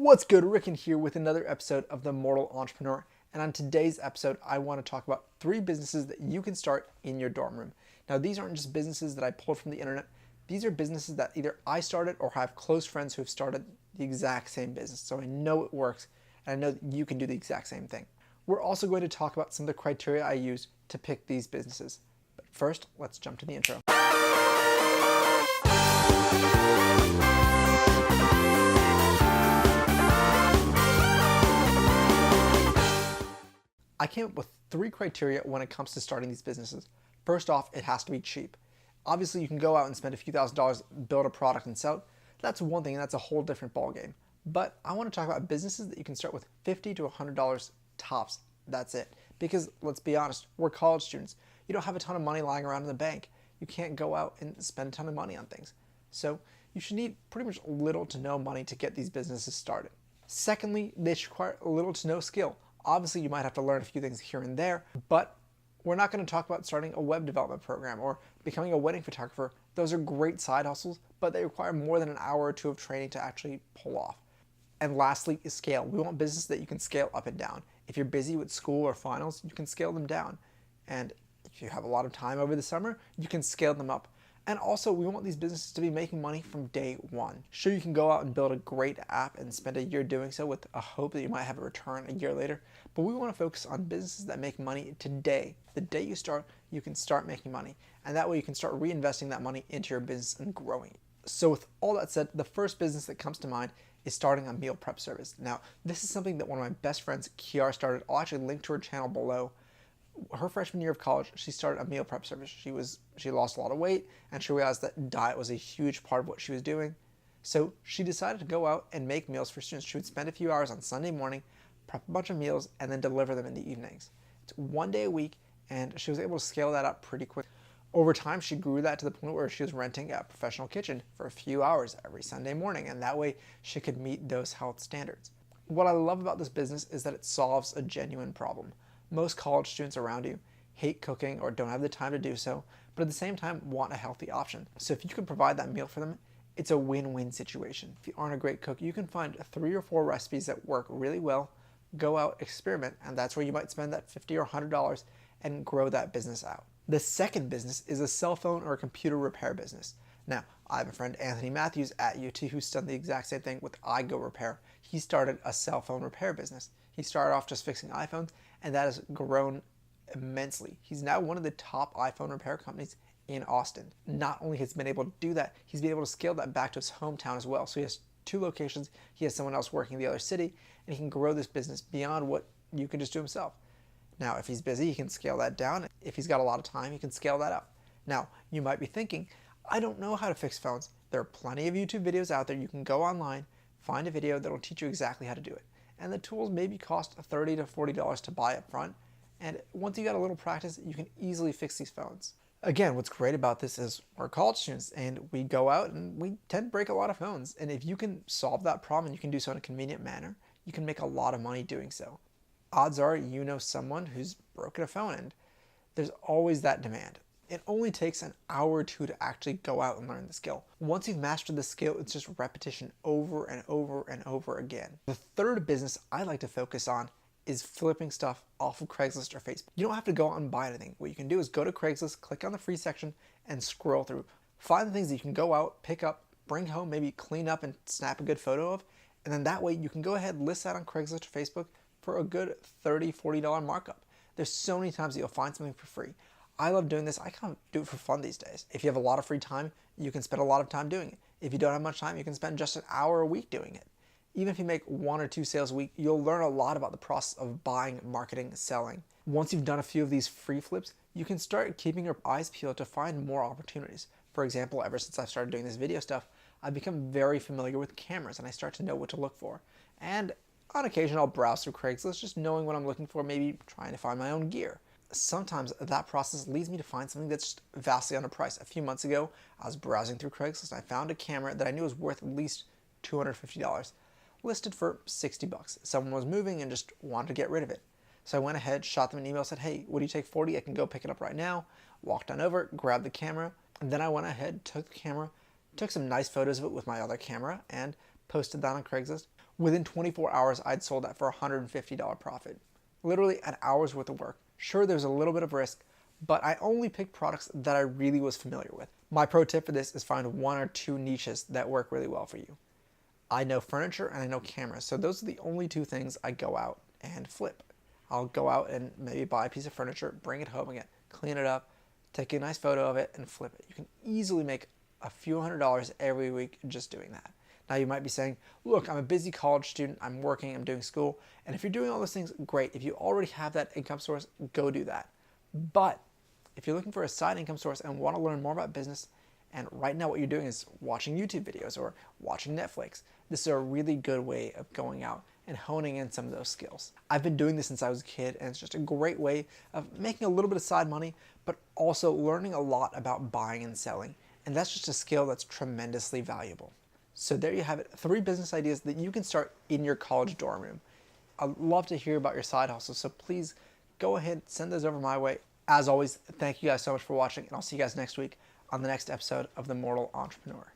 What's good? Rikin here with another episode of The Mortal Entrepreneur. And on today's episode, I want to talk about 3 businesses that you can start in your dorm room. Now, these aren't just businesses that I pulled from the internet. These are businesses that either I started or have close friends who have started the exact same business. So I know it works, and I know that you can do the exact same thing. We're also going to talk about some of the criteria I use to pick these businesses. But first, let's jump to the intro. I came up with 3 criteria when it comes to starting these businesses. First off, it has to be cheap. Obviously, you can go out and spend a few $1,000s, build a product and sell it. That's one thing, and that's a whole different ballgame. But I want to talk about businesses that you can start with $50 to $100 tops. That's it. Because let's be honest, we're college students. You don't have a ton of money lying around in the bank. You can't go out and spend a ton of money on things. So you should need pretty much little to no money to get these businesses started. Secondly, they should require little to no skill. Obviously, you might have to learn a few things here and there, but we're not going to talk about starting a web development program or becoming a wedding photographer. Those are great side hustles, but they require more than an hour or 2 of training to actually pull off. And lastly is scale. We want business that you can scale up and down. If you're busy with school or finals, you can scale them down. And if you have a lot of time over the summer, you can scale them up. And also, we want these businesses to be making money from day one. Sure, you can go out and build a great app and spend a year doing so with a hope that you might have a return a year later, but we want to focus on businesses that make money today. The day you start, you can start making money, and that way you can start reinvesting that money into your business and growing it. So with all that said, the first business that comes to mind is starting a meal prep service. Now, this is something that one of my best friends, Kiara, started. I'll actually link to her channel below. Her freshman year of college, she started a meal prep service. She lost a lot of weight, and she realized that diet was a huge part of what she was doing. So she decided to go out and make meals for students. She would spend a few hours on Sunday morning, prep a bunch of meals, and then deliver them in the evenings. It's 1 day a week, and she was able to scale that up pretty quick. Over time, she grew that to the point where she was renting a professional kitchen for a few hours every Sunday morning, and that way she could meet those health standards. What I love about this business is that it solves a genuine problem. Most college students around you hate cooking or don't have the time to do so, but at the same time want a healthy option. So if you can provide that meal for them, it's a win-win situation. If you aren't a great cook, you can find 3 or 4 recipes that work really well, go out, experiment, and that's where you might spend that $50 or $100 and grow that business out. The second business is a cell phone or a computer repair business. Now, I have a friend, Anthony Matthews at UT, who's done the exact same thing with iGo Repair. He started a cell phone repair business. He started off just fixing iPhones, and that has grown immensely. He's now one of the top iPhone repair companies in Austin. Not only has he been able to do that, he's been able to scale that back to his hometown as well. So he has 2 locations, he has someone else working in the other city, and he can grow this business beyond what you can just do himself. Now, if he's busy, he can scale that down. If he's got a lot of time, he can scale that up. Now, you might be thinking, I don't know how to fix phones. There are plenty of YouTube videos out there. You can go online, find a video that'll teach you exactly how to do it. And the tools maybe cost $30 to $40 to buy up front. And once you got a little practice, you can easily fix these phones. Again, what's great about this is we're college students and we go out and we tend to break a lot of phones. And if you can solve that problem and you can do so in a convenient manner, you can make a lot of money doing so. Odds are you know someone who's broken a phone, and there's always that demand. It only takes an hour or 2 to actually go out and learn the skill. Once you've mastered the skill, it's just repetition over and over and over again. The third business I like to focus on is flipping stuff off of Craigslist or Facebook. You don't have to go out and buy anything. What you can do is go to Craigslist, click on the free section, and scroll through. Find the things that you can go out, pick up, bring home, maybe clean up and snap a good photo of, and then that way you can go ahead and list that on Craigslist or Facebook for a good $30, $40 markup. There's so many times that you'll find something for free. I love doing this. I kind of do it for fun these days. If you have a lot of free time, you can spend a lot of time doing it. If you don't have much time, you can spend just an hour a week doing it. Even if you make 1 or 2 sales a week, you'll learn a lot about the process of buying, marketing, selling. Once you've done a few of these free flips, you can start keeping your eyes peeled to find more opportunities. For example, ever since I've started doing this video stuff, I've become very familiar with cameras and I start to know what to look for. And on occasion, I'll browse through Craigslist, just knowing what I'm looking for, maybe trying to find my own gear. Sometimes that process leads me to find something that's just vastly underpriced. A few months ago, I was browsing through Craigslist and I found a camera that I knew was worth at least $250, listed for $60. Someone was moving and just wanted to get rid of it. So I went ahead, shot them an email, said, hey, would you take 40? I can go pick it up right now. Walked on over, grabbed the camera, and then I went ahead, took the camera, took some nice photos of it with my other camera, and posted that on Craigslist. Within 24 hours, I'd sold that for a $150 profit. Literally an hour's worth of work. Sure, there was a little bit of risk, but I only picked products that I really was familiar with. My pro tip for this is find 1 or 2 niches that work really well for you. I know furniture and I know cameras, so those are the only 2 things I go out and flip. I'll go out and maybe buy a piece of furniture, bring it home again, clean it up, take a nice photo of it, and flip it. You can easily make a few $100s every week just doing that. Now you might be saying, look, I'm a busy college student, I'm working, I'm doing school, and if you're doing all those things, great. If you already have that income source, go do that. But if you're looking for a side income source and want to learn more about business, and right now what you're doing is watching YouTube videos or watching Netflix, this is a really good way of going out and honing in some of those skills. I've been doing this since I was a kid, and it's just a great way of making a little bit of side money, but also learning a lot about buying and selling. And that's just a skill that's tremendously valuable. So there you have it, 3 business ideas that you can start in your college dorm room. I'd love to hear about your side hustles, so please go ahead, send those over my way. As always, thank you guys so much for watching, and I'll see you guys next week on the next episode of The Mortal Entrepreneur.